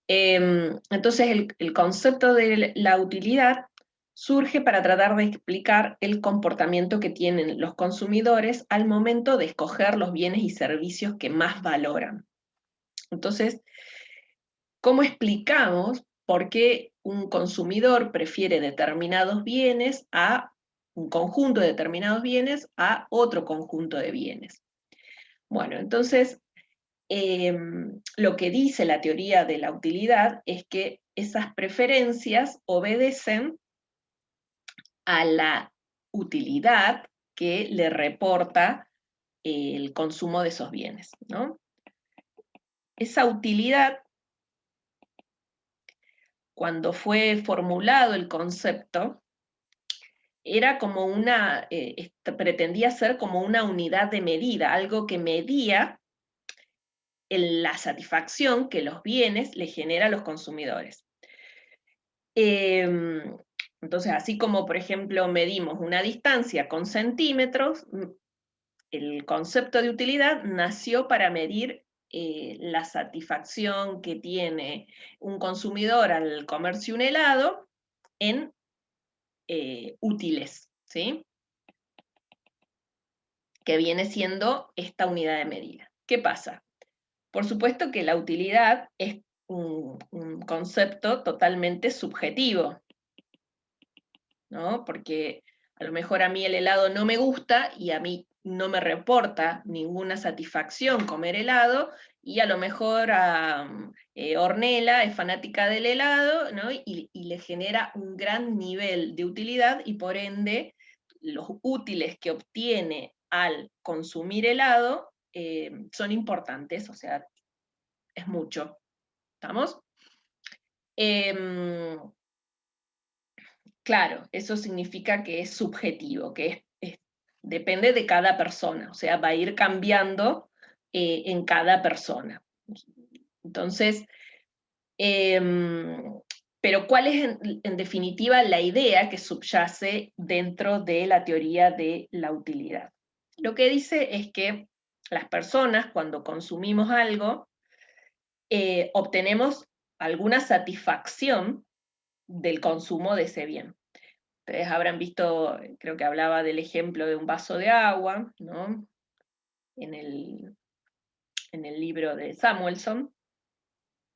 Entonces el concepto de la utilidad surge para tratar de explicar el comportamiento que tienen los consumidores al momento de escoger los bienes y servicios que más valoran. Entonces, ¿cómo explicamos por qué un consumidor prefiere determinados bienes a un conjunto de determinados bienes a otro conjunto de bienes? Bueno, entonces, lo que dice la teoría de la utilidad es que esas preferencias obedecen a la utilidad que le reporta el consumo de esos bienes, ¿no? Esa utilidad, cuando fue formulado el concepto, era como pretendía ser como una unidad de medida, algo que medía la satisfacción que los bienes le generan a los consumidores. Entonces, así como, por ejemplo, medimos una distancia con centímetros, el concepto de utilidad nació para medir la satisfacción que tiene un consumidor al comerse un helado en útiles, ¿sí? Que viene siendo esta unidad de medida. ¿Qué pasa? Por supuesto que la utilidad es un concepto totalmente subjetivo, ¿no? Porque a lo mejor a mí el helado no me gusta y a mí no me reporta ninguna satisfacción comer helado, y a lo mejor a Ornella es fanática del helado, ¿no? Y le genera un gran nivel de utilidad, y por ende los útiles que obtiene al consumir helado son importantes, o sea, es mucho. ¿Estamos? Em, claro, eso significa que es subjetivo, que depende de cada persona, o sea, va a ir cambiando en cada persona. Entonces, pero ¿cuál es en definitiva la idea que subyace dentro de la teoría de la utilidad? Lo que dice es que las personas, cuando consumimos algo, obtenemos alguna satisfacción del consumo de ese bien. Ustedes habrán visto, creo que hablaba del ejemplo de un vaso de agua, ¿no? En el libro de Samuelson.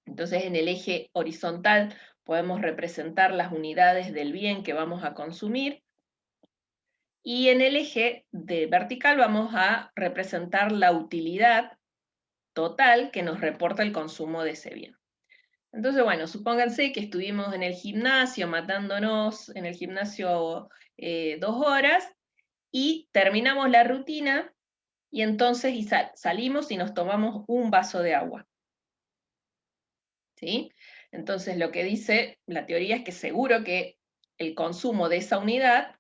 Entonces, en el eje horizontal podemos representar las unidades del bien que vamos a consumir, y en el eje vertical vamos a representar la utilidad total que nos reporta el consumo de ese bien. Entonces, bueno, supónganse que estuvimos en el gimnasio matándonos en el gimnasio 2 horas, y terminamos la rutina, y entonces salimos y nos tomamos un vaso de agua. ¿Sí? Entonces lo que dice la teoría es que seguro que el consumo de esa unidad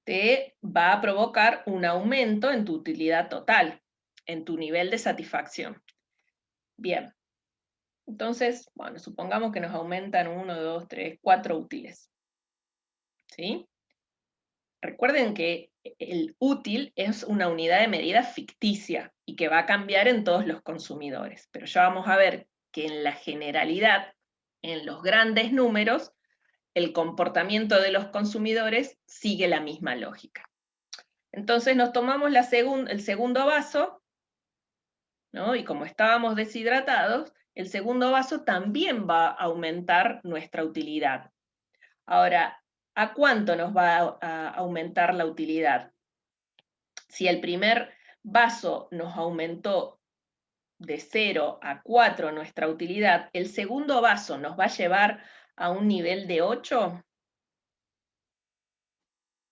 te va a provocar un aumento en tu utilidad total, en tu nivel de satisfacción. Bien, entonces, bueno, supongamos que nos aumentan 1, 2, 3, 4 útiles. ¿Sí? Recuerden que el útil es una unidad de medida ficticia y que va a cambiar en todos los consumidores, pero ya vamos a ver que en la generalidad, en los grandes números, el comportamiento de los consumidores sigue la misma lógica. Entonces nos tomamos el segundo vaso, ¿no? Y como estábamos deshidratados, el segundo vaso también va a aumentar nuestra utilidad. Ahora, ¿a cuánto nos va a aumentar la utilidad? Si el primer vaso nos aumentó de 0 a 4 nuestra utilidad, ¿el segundo vaso nos va a llevar a un nivel de 8?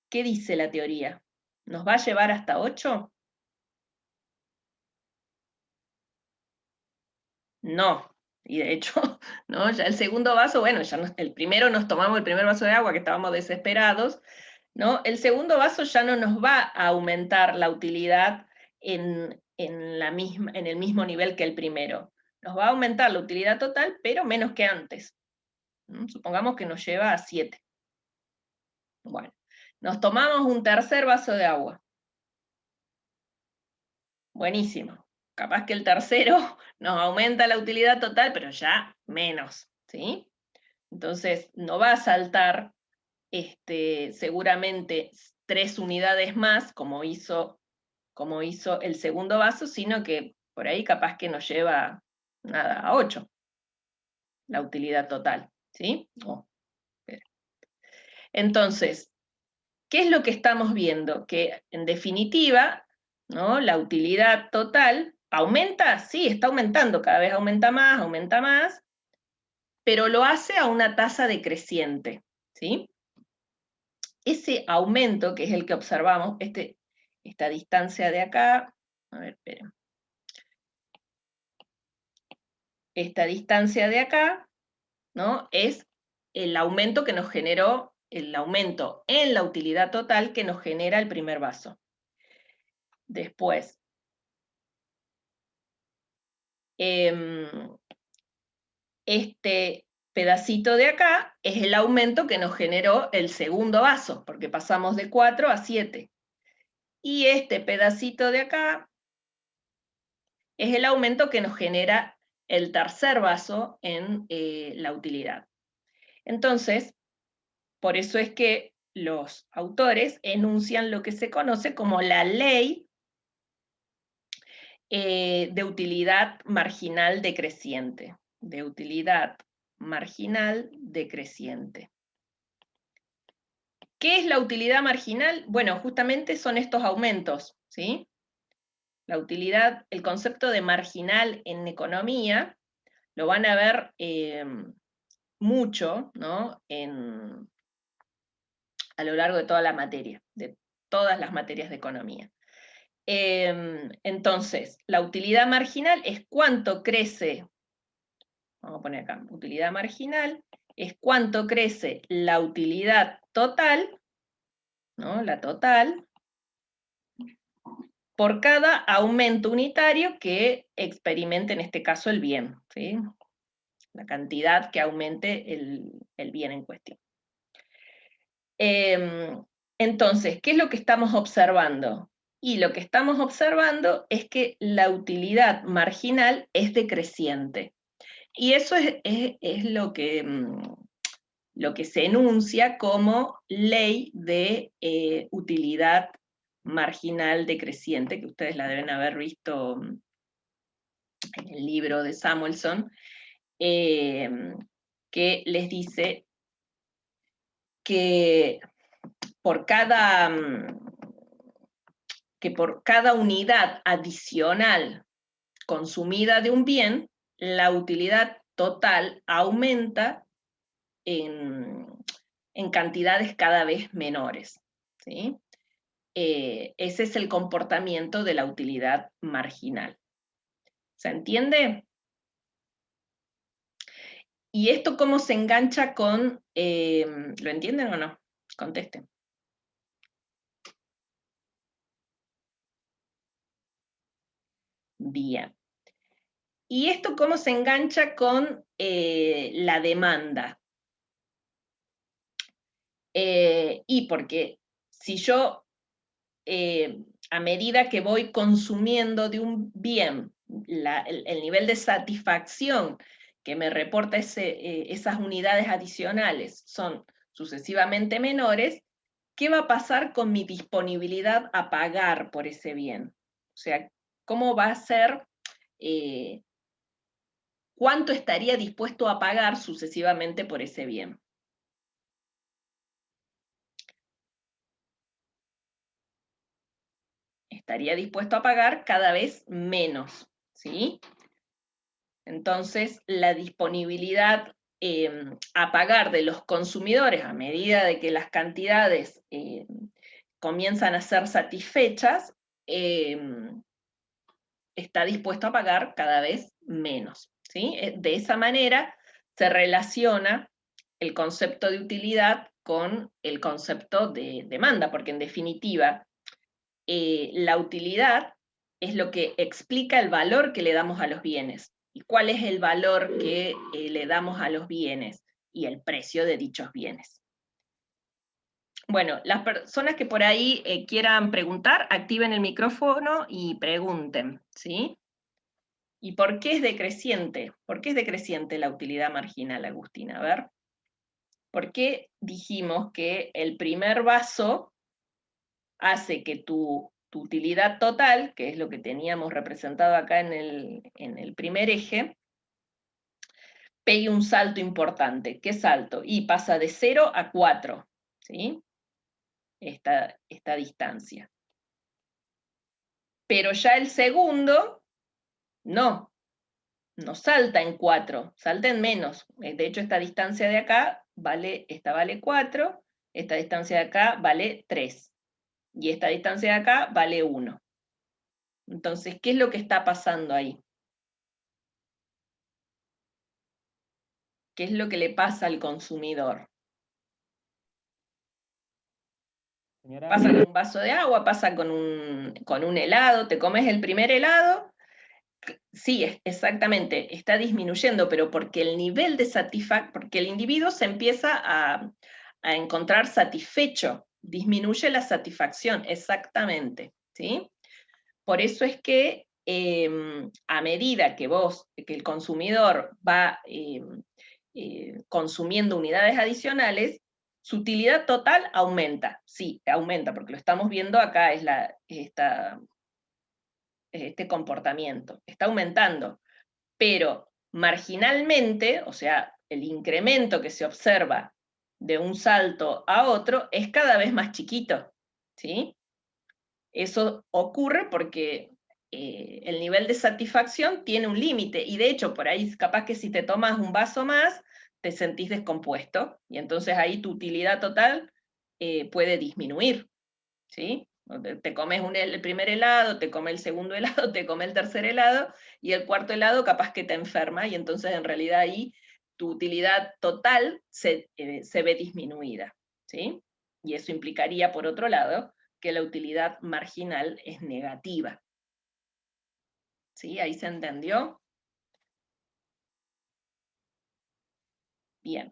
¿Qué dice la teoría? ¿Nos va a llevar hasta 8? No. Y de hecho, ¿no? Ya el segundo vaso, bueno, el primero nos tomamos el primer vaso de agua que estábamos desesperados, ¿no? El segundo vaso ya no nos va a aumentar la utilidad en el mismo nivel que el primero. Nos va a aumentar la utilidad total, pero menos que antes. Supongamos que nos lleva a 7. Bueno, nos tomamos un tercer vaso de agua. Buenísimo. capaz que el tercero nos aumenta la utilidad total, pero ya menos, ¿sí? Entonces, no va a saltar seguramente 3 unidades más, como hizo el segundo vaso, sino que por ahí capaz que nos lleva, nada, a 8 la utilidad total, ¿sí? Entonces, ¿qué es lo que estamos viendo? Que en definitiva, ¿no? La utilidad total aumenta, sí, está aumentando, cada vez aumenta más, pero lo hace a una tasa decreciente, ¿sí? Ese aumento, que es el que observamos, esta distancia de acá, a ver, esperen. Esta distancia de acá, ¿no? Es el aumento que nos generó, el aumento en la utilidad total que nos genera el primer vaso. Después, este pedacito de acá es el aumento que nos generó el segundo vaso, porque pasamos de 4 a 7. Y este pedacito de acá es el aumento que nos genera el tercer vaso en la utilidad. Entonces, por eso es que los autores enuncian lo que se conoce como la ley de utilidad marginal decreciente. De utilidad marginal decreciente. ¿Qué es la utilidad marginal? Bueno, justamente son estos aumentos, ¿sí? La utilidad, el concepto de marginal en economía, lo van a ver mucho, ¿no? A lo largo de toda la materia, de todas las materias de economía. Entonces, la utilidad marginal es cuánto crece, vamos a poner acá, utilidad marginal, es cuánto crece la utilidad total, ¿no? La total, por cada aumento unitario que experimente en este caso el bien, ¿sí? La cantidad que aumente el bien en cuestión. Entonces, ¿qué es lo que estamos observando? Y lo que estamos observando es que la utilidad marginal es decreciente. Y eso es lo que se enuncia como ley de utilidad marginal decreciente, que ustedes la deben haber visto en el libro de Samuelson, que les dice que por cada unidad adicional consumida de un bien, la utilidad total aumenta en cantidades cada vez menores, ¿sí? Ese es el comportamiento de la utilidad marginal. ¿Se entiende? ¿Y esto cómo se engancha con... ¿lo entienden o no? Contesten. Bien. ¿Y esto cómo se engancha con la demanda? Y porque si yo, a medida que voy consumiendo de un bien, el nivel de satisfacción que me reporta esas unidades adicionales son sucesivamente menores, ¿qué va a pasar con mi disponibilidad a pagar por ese bien? O sea, ¿cómo va a ser, cuánto estaría dispuesto a pagar sucesivamente por ese bien? Estaría dispuesto a pagar cada vez menos, ¿sí? Entonces, la disponibilidad a pagar de los consumidores a medida de que las cantidades comienzan a ser satisfechas, está dispuesto a pagar cada vez menos, ¿sí? De esa manera se relaciona el concepto de utilidad con el concepto de demanda, porque en definitiva, la utilidad es lo que explica el valor que le damos a los bienes. ¿Y cuál es el valor que le damos a los bienes? Y el precio de dichos bienes. Bueno, las personas que por ahí quieran preguntar, activen el micrófono y pregunten, ¿sí? ¿Y por qué es decreciente? ¿Por qué es decreciente la utilidad marginal, Agustina? A ver. ¿Por qué dijimos que el primer vaso hace que tu utilidad total, que es lo que teníamos representado acá en el primer eje, pegue un salto importante? ¿Qué salto? Y pasa de 0 a 4, ¿sí? Esta distancia. Pero ya el segundo, no salta en 4, salta en menos. De hecho, esta distancia de acá esta vale 4, esta distancia de acá vale 3, y esta distancia de acá vale 1. Entonces, ¿qué es lo que está pasando ahí? ¿Qué es lo que le pasa al consumidor? Señora, Pasa con un vaso de agua, pasa con un helado, te comes el primer helado, sí, exactamente, está disminuyendo, pero porque el nivel de porque el individuo se empieza a encontrar satisfecho, disminuye la satisfacción, exactamente, ¿sí? Por eso es que a medida que el consumidor va consumiendo unidades adicionales, su utilidad total aumenta. Sí, aumenta, porque lo estamos viendo acá, es este comportamiento. Está aumentando, pero marginalmente, o sea, el incremento que se observa de un salto a otro es cada vez más chiquito, ¿sí? Eso ocurre porque el nivel de satisfacción tiene un límite, y de hecho, por ahí capaz que si te tomas un vaso más, te sentís descompuesto, y entonces ahí tu utilidad total puede disminuir, ¿sí? Te comes el primer helado, te comes el segundo helado, te comes el tercer helado, y el cuarto helado capaz que te enferma, y entonces en realidad ahí tu utilidad total se ve disminuida, ¿sí? Y eso implicaría, por otro lado, que la utilidad marginal es negativa. ¿Sí? ¿Ahí se entendió? Bien.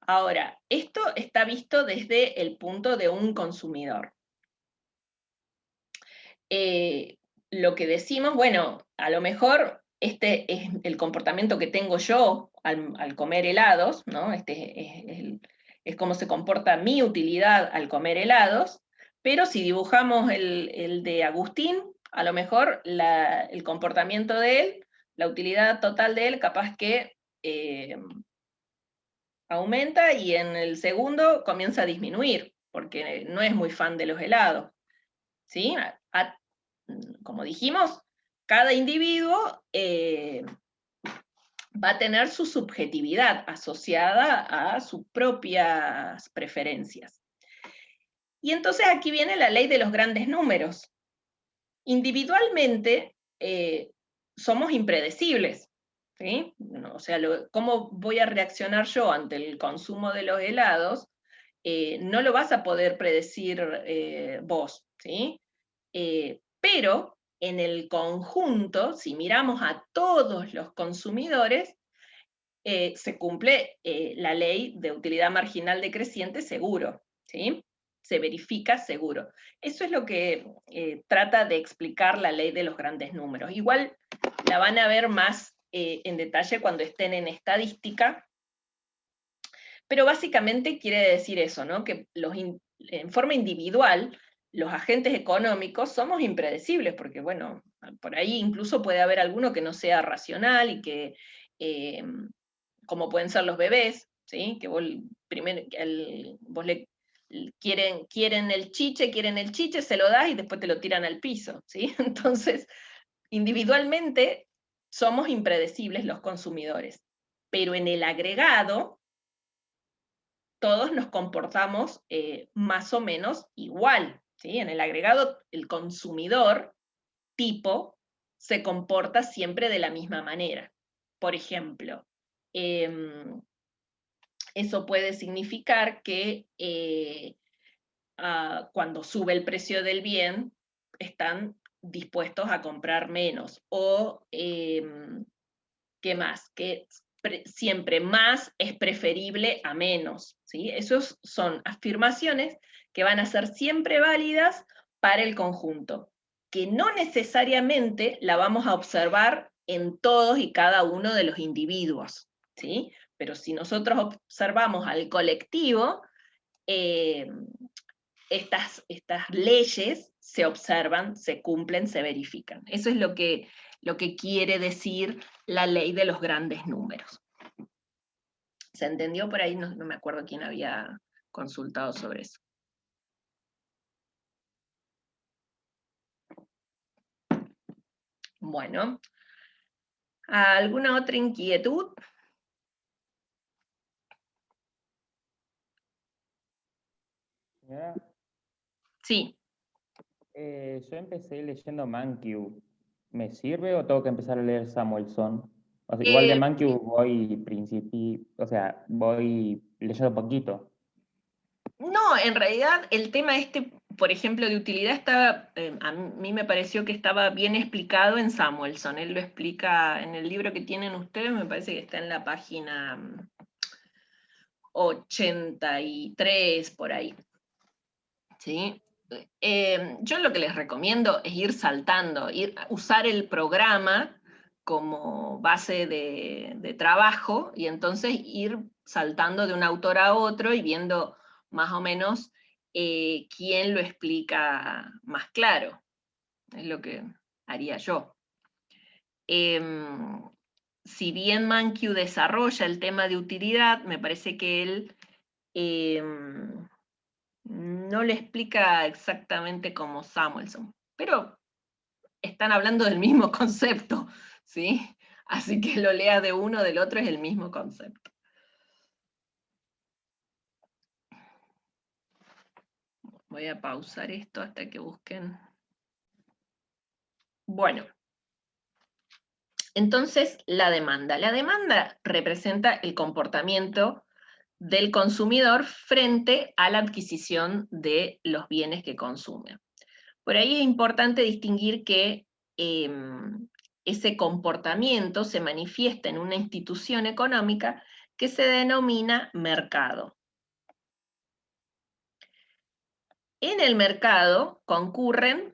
Ahora, esto está visto desde el punto de un consumidor. Lo que decimos, bueno, a lo mejor este es el comportamiento que tengo yo al comer helados, ¿no? Es como se comporta mi utilidad al comer helados, pero si dibujamos el de Agustín, a lo mejor el comportamiento de él, la utilidad total de él, capaz que aumenta, y en el segundo comienza a disminuir, porque no es muy fan de los helados, ¿sí? Como dijimos, cada individuo va a tener su subjetividad asociada a sus propias preferencias. Y entonces aquí viene la ley de los grandes números. Individualmente somos impredecibles, ¿sí? O sea, ¿cómo voy a reaccionar yo ante el consumo de los helados? No lo vas a poder predecir vos, ¿sí? Pero en el conjunto, si miramos a todos los consumidores, se cumple la ley de utilidad marginal decreciente seguro, ¿sí? Se verifica seguro. Eso es lo que trata de explicar la ley de los grandes números. Igual la van a ver más en detalle cuando estén en estadística, pero básicamente quiere decir eso, ¿no? Que en forma individual, los agentes económicos somos impredecibles, porque bueno, por ahí incluso puede haber alguno que no sea racional y que, como pueden ser los bebés, ¿sí? Que vos, vos le quieren el chiche, se lo das y después te lo tiran al piso, ¿sí? Entonces, individualmente somos impredecibles los consumidores, pero en el agregado todos nos comportamos más o menos igual, ¿sí? En el agregado, el consumidor tipo se comporta siempre de la misma manera. Por ejemplo, eso puede significar que cuando sube el precio del bien, están dispuestos a comprar menos. O, ¿qué más? Que siempre más es preferible a menos, ¿sí? Esas son afirmaciones que van a ser siempre válidas para el conjunto, que no necesariamente la vamos a observar en todos y cada uno de los individuos, ¿sí? Pero si nosotros observamos al colectivo, estas leyes se observan, se cumplen, se verifican. Eso es lo que quiere decir la ley de los grandes números. ¿Se entendió por ahí? No me acuerdo quién había consultado sobre eso. Bueno, ¿alguna otra inquietud? Señora, Sí. yo empecé leyendo Mankiw. ¿Me sirve o tengo que empezar a leer Samuelson? O sea, igual de Mankiw voy leyendo poquito. No, en realidad el tema este, por ejemplo, de utilidad estaba, a mí me pareció que estaba bien explicado en Samuelson. Él lo explica en el libro que tienen ustedes, me parece que está en la página 83, por ahí. ¿Sí? Yo lo que les recomiendo es ir saltando, usar el programa como base de trabajo y entonces ir saltando de un autor a otro y viendo más o menos quién lo explica más claro. Es lo que haría yo. Si bien Mankiw desarrolla el tema de utilidad, me parece que él no le explica exactamente como Samuelson, pero están hablando del mismo concepto, ¿sí? Así que lo leas de uno o del otro, es el mismo concepto. Voy a pausar esto hasta que busquen. Bueno, entonces la demanda. La demanda representa el comportamiento del consumidor frente a la adquisición de los bienes que consume. Por ahí es importante distinguir que ese comportamiento se manifiesta en una institución económica que se denomina mercado. En el mercado concurren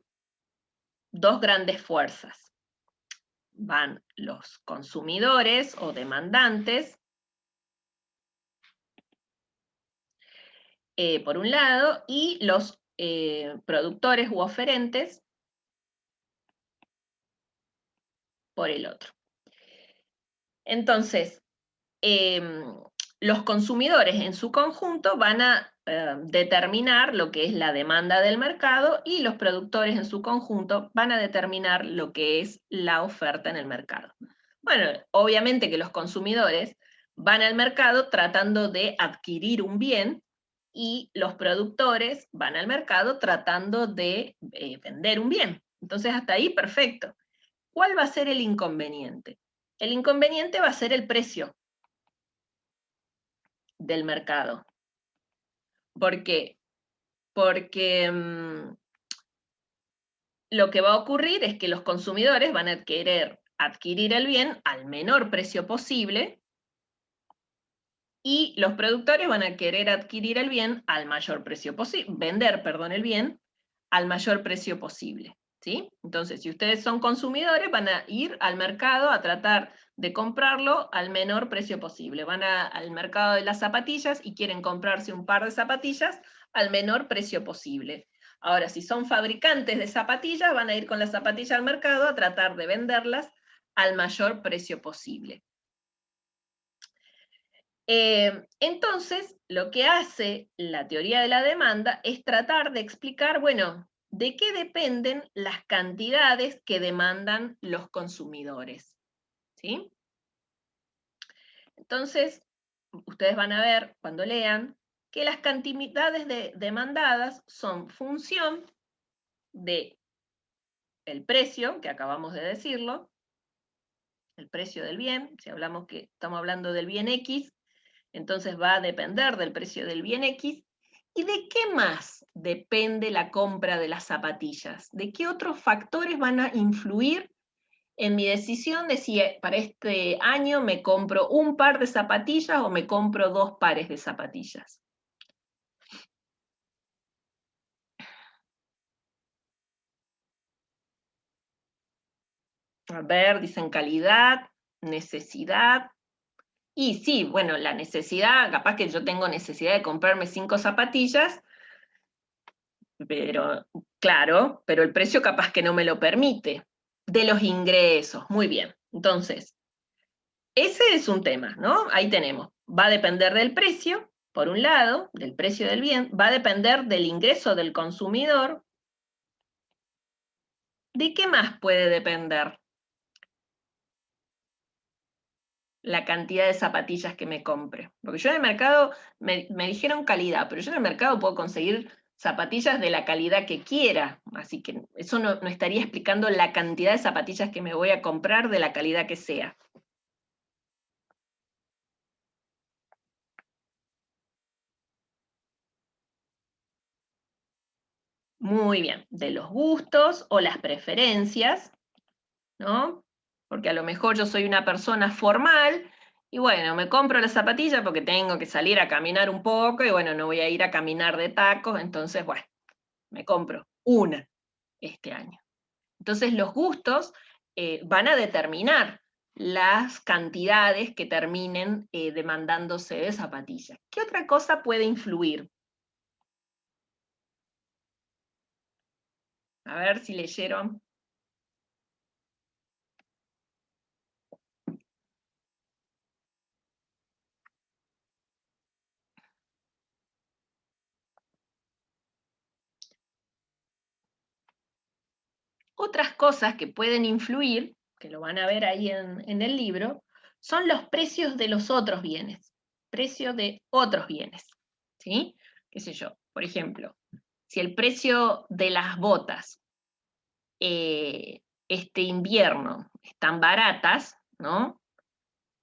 dos grandes fuerzas. Van los consumidores o demandantes, por un lado, y los productores u oferentes por el otro. Entonces, los consumidores en su conjunto van a determinar lo que es la demanda del mercado y los productores en su conjunto van a determinar lo que es la oferta en el mercado. Bueno, obviamente que los consumidores van al mercado tratando de adquirir un bien y los productores van al mercado tratando de vender un bien. Entonces, hasta ahí, perfecto. ¿Cuál va a ser el inconveniente? El inconveniente va a ser el precio del mercado. ¿Por qué? Porque lo que va a ocurrir es que los consumidores van a querer adquirir el bien al menor precio posible y los productores van a querer adquirir el bien al mayor precio posible, vender, perdón, el bien al mayor precio posible. ¿Sí? Entonces, si ustedes son consumidores, van a ir al mercado a tratar de comprarlo al menor precio posible. Van al mercado de las zapatillas y quieren comprarse un par de zapatillas al menor precio posible. Ahora, si son fabricantes de zapatillas, van a ir con las zapatillas al mercado a tratar de venderlas al mayor precio posible. Entonces, lo que hace la teoría de la demanda es tratar de explicar, bueno, ¿de qué dependen las cantidades que demandan los consumidores? ¿Sí? Entonces, ustedes van a ver, cuando lean, que las cantidades demandadas son función de el precio, que acabamos de decirlo, el precio del bien, si hablamos que estamos hablando del bien X, entonces va a depender del precio del bien X. ¿Y de qué más depende la compra de las zapatillas? ¿De qué otros factores van a influir en mi decisión de si para este año me compro un par de zapatillas o me compro 2 pares de zapatillas? A ver, dicen calidad, necesidad. Y sí, bueno, la necesidad, capaz que yo tengo necesidad de comprarme 5 zapatillas, pero claro, pero el precio capaz que no me lo permite. De los ingresos, muy bien. Entonces, ese es un tema, ¿no? Ahí tenemos. Va a depender del precio, por un lado, del precio del bien, va a depender del ingreso del consumidor. ¿De qué más puede depender? La cantidad de zapatillas que me compre. Porque yo en el mercado, me dijeron calidad, pero yo en el mercado puedo conseguir zapatillas de la calidad que quiera, así que eso no estaría explicando la cantidad de zapatillas que me voy a comprar de la calidad que sea. Muy bien, de los gustos o las preferencias, ¿no? Porque a lo mejor yo soy una persona formal y bueno, me compro la zapatilla porque tengo que salir a caminar un poco y bueno, no voy a ir a caminar de tacos, entonces bueno, me compro una este año. Entonces los gustos van a determinar las cantidades que terminen demandándose de zapatillas. ¿Qué otra cosa puede influir? A ver si leyeron. Otras cosas que pueden influir, que lo van a ver ahí en el libro, son los precios de los otros bienes. Precio de otros bienes. ¿Sí? ¿Qué sé yo? Por ejemplo, si el precio de las botas este invierno están baratas, ¿no?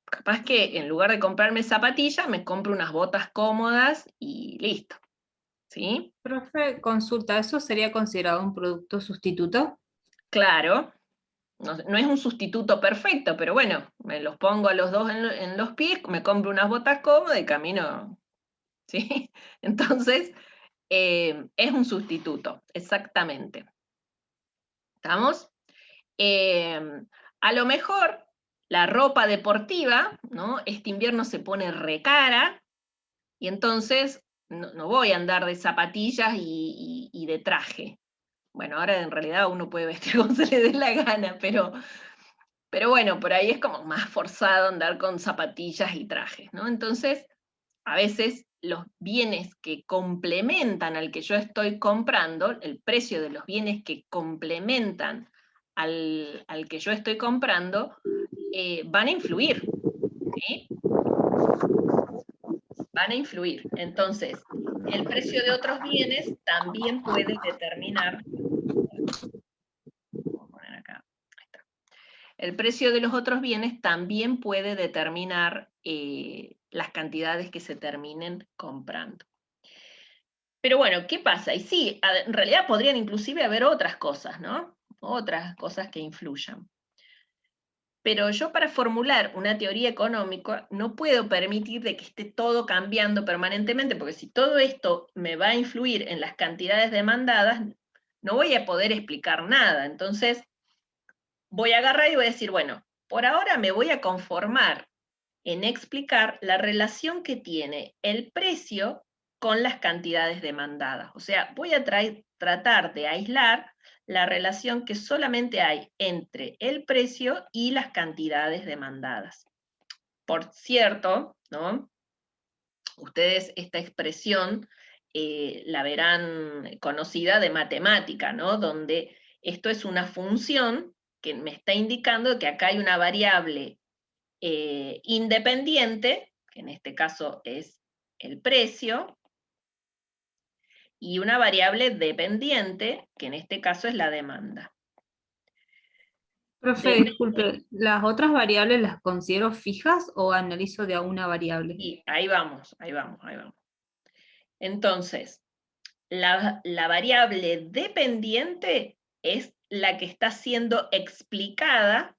Capaz que en lugar de comprarme zapatillas, me compro unas botas cómodas y listo. ¿Sí? Profe, consulta, ¿eso sería considerado un producto sustituto? Claro, no es un sustituto perfecto, pero bueno, me los pongo a los dos en los pies, me compro unas botas cómodas y camino, ¿sí? Entonces, es un sustituto, exactamente. ¿Estamos? A lo mejor la ropa deportiva, ¿no? Este invierno se pone recara y entonces no voy a andar de zapatillas y de traje. Bueno, ahora en realidad uno puede vestir como se le dé la gana, pero bueno, por ahí es como más forzado andar con zapatillas y trajes, ¿no? Entonces, a veces los bienes que complementan al que yo estoy comprando, el precio de los bienes que complementan al que yo estoy comprando, van a influir, ¿sí? Van a influir. Entonces, el precio de otros bienes también puede determinar, voy a poner acá, ahí está. El precio de los otros bienes también puede determinar las cantidades que se terminen comprando. Pero bueno, ¿qué pasa? Y sí, en realidad podrían inclusive haber otras cosas, ¿no? Otras cosas que influyan. Pero yo para formular una teoría económica no puedo permitir de que esté todo cambiando permanentemente, porque si todo esto me va a influir en las cantidades demandadas, no voy a poder explicar nada. Entonces, voy a agarrar y voy a decir, bueno, por ahora me voy a conformar en explicar la relación que tiene el precio con las cantidades demandadas. O sea, voy a tratar de aislar la relación que solamente hay entre el precio y las cantidades demandadas. Por cierto, ¿no? Ustedes esta expresión la verán conocida de matemática, ¿no? Donde esto es una función que me está indicando que acá hay una variable independiente, que en este caso es el precio, y una variable dependiente, que en este caso es la demanda. Profe, disculpe, ¿las otras variables las considero fijas o analizo de a una variable? Y ahí vamos, ahí vamos, ahí vamos. Entonces, la variable dependiente es la que está siendo explicada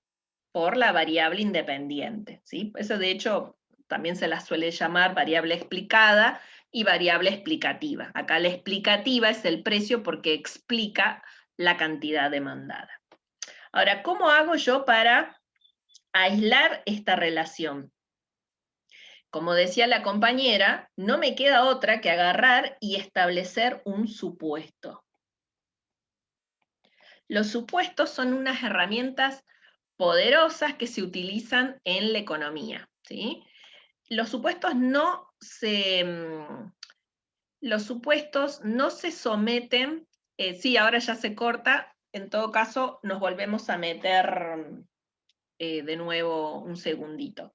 por la variable independiente, ¿sí? Eso de hecho también se la suele llamar variable explicada y variable explicativa. Acá la explicativa es el precio porque explica la cantidad demandada. Ahora, ¿cómo hago yo para aislar esta relación? Como decía la compañera, no me queda otra que agarrar y establecer un supuesto. Los supuestos son unas herramientas poderosas que se utilizan en la economía, ¿sí? Los supuestos no se someten, sí, ahora ya se corta, en todo caso nos volvemos a meter de nuevo un segundito.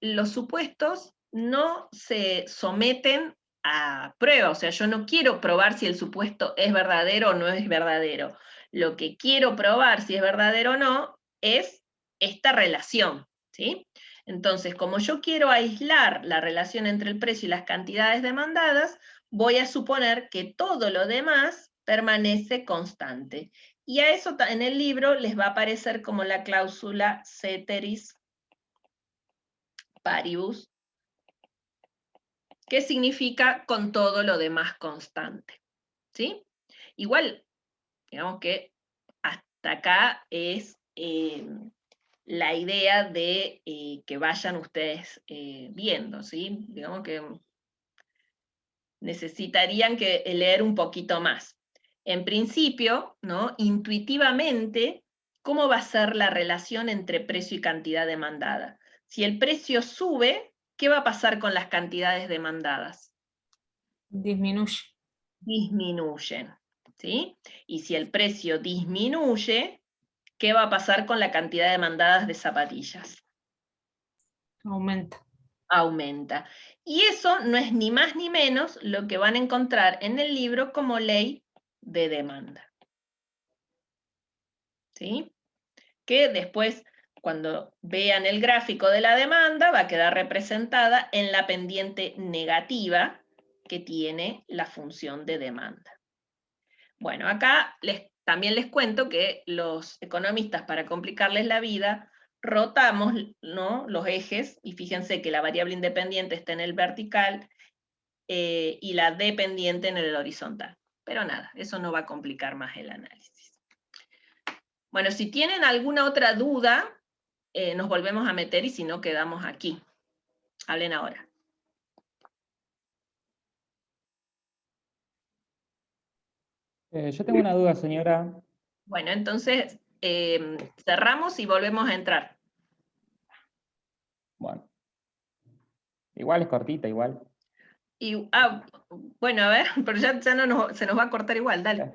Los supuestos no se someten a prueba, o sea, yo no quiero probar si el supuesto es verdadero o no es verdadero. Lo que quiero probar si es verdadero o no es esta relación, ¿sí? Entonces, como yo quiero aislar la relación entre el precio y las cantidades demandadas, voy a suponer que todo lo demás permanece constante. Y a eso en el libro les va a aparecer como la cláusula ceteris paribus, que significa con todo lo demás constante, ¿sí? Igual, digamos que hasta acá es la idea de que vayan ustedes viendo, ¿sí? Digamos que necesitarían que leer un poquito más. En principio, ¿no? Intuitivamente, ¿cómo va a ser la relación entre precio y cantidad demandada? Si el precio sube, ¿qué va a pasar con las cantidades demandadas? Disminuye. Disminuyen, ¿sí? Y si el precio disminuye, ¿qué va a pasar con la cantidad demandadas de zapatillas? Aumenta. Aumenta. Y eso no es ni más ni menos lo que van a encontrar en el libro como ley de demanda. ¿Sí? Que después, cuando vean el gráfico de la demanda, va a quedar representada en la pendiente negativa que tiene la función de demanda. Bueno, acá también les cuento que los economistas, para complicarles la vida, rotamos, ¿no?, los ejes, y fíjense que la variable independiente está en el vertical y la dependiente en el horizontal. Pero nada, eso no va a complicar más el análisis. Bueno, si tienen alguna otra duda, nos volvemos a meter y si no, quedamos aquí. Hablen ahora. Yo tengo una duda, señora. Bueno, entonces cerramos y volvemos a entrar. Bueno. Igual es cortita, igual. Y, bueno, a ver, pero ya no se nos va a cortar igual, dale.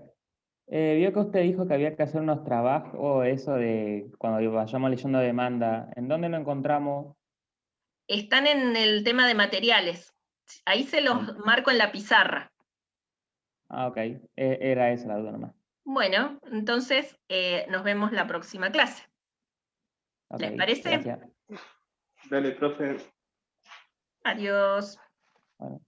Vio que usted dijo que había que hacer unos trabajos, o eso de cuando vayamos leyendo demanda. ¿En dónde lo encontramos? Están en el tema de materiales. Ahí se los marco en la pizarra. Ah, ok. Era esa la duda nomás. Bueno, entonces nos vemos la próxima clase. Ok, ¿Les parece? gracias. Dale, profe. Adiós. Bueno.